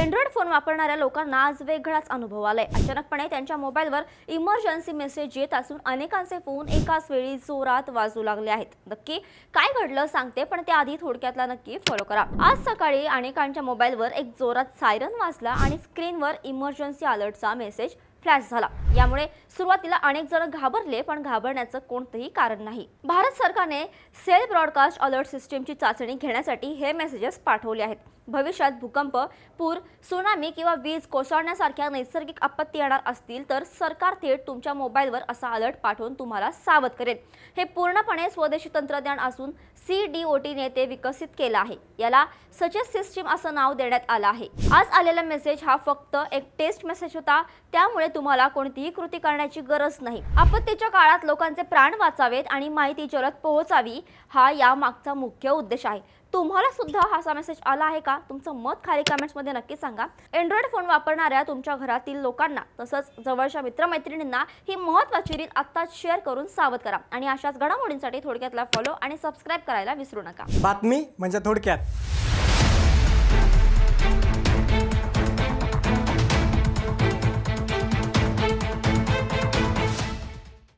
Android phone वापरणाऱ्या लोकांना आज वेगळाच अनुभव आलाय। अचानकपणे त्यांच्या मोबाईलवर इमर्जन्सी मेसेज येत असून अनेकांचे फोन एकाच वेळी जोरात वाजू लागले आहेत। नक्की काय घडलं सांगते, पण त्याआधी थोडक्यातला नक्की फॉलो करा। आज सकाळी अनेकांच्या मोबाईलवर एक जोरात सायरन वाजला आणि स्क्रीनवर इमर्जन्सी अलर्टचा मेसेज फ्लॅश झाला। यामुळे सुरुवातीला अनेक जण घाबरले, पण घाबरण्याचं कोणतंही कारण नाही। भारत सरकारने सेल ब्रॉडकास्ट अलर्ट सिस्टीमची चाचणी घेण्यासाठी हे मेसेजेस पाठवले आहेत। भविष्यात भूकंप, पूर, सुनामी किंवा वीज कोसळण्यासारख्या नैसर्गिक आपत्ती येणार असतील तर सरकार थेट तुमच्या मोबाईलवर असा अलर्ट पाठवून तुम्हाला सावध करेल। हे पूर्णपणे स्वदेशी तंत्रज्ञान असून CDOT ने ते विकसित केलं आहे। याला सचेत सिस्टीम असं नाव देण्यात आलं आहे। आज आलेला मेसेज हा फक्त एक टेस्ट मेसेज होता, त्यामुळे तुम्हाला कोणतीही कृती करण्याची गरज नाही। आपत्तीच्या काळात लोकांचे प्राण वाचावेत आणि माहिती जलद पोहोचावी, हा या मागचा मुख्य उद्देश आहे। तुम्हाला सुद्धा असा मेसेज आला आहे का? तुमचं मत खाली कमेंट्स मध्ये नक्की सांगा। अँड्रॉइड फोन वापरणाऱ्या तुमच्या घरातील लोकांना तसंच जवळच्या मित्रमैत्रिणींना ही महत्त्वाची रील आत्ताच शेअर करून सावध करा आणि अशाच घडामोडींसाठी थोडक्यातला फॉलो आणि सबस्क्राइब करायला विसरू नका। बातमी म्हणजे थोडक्यात।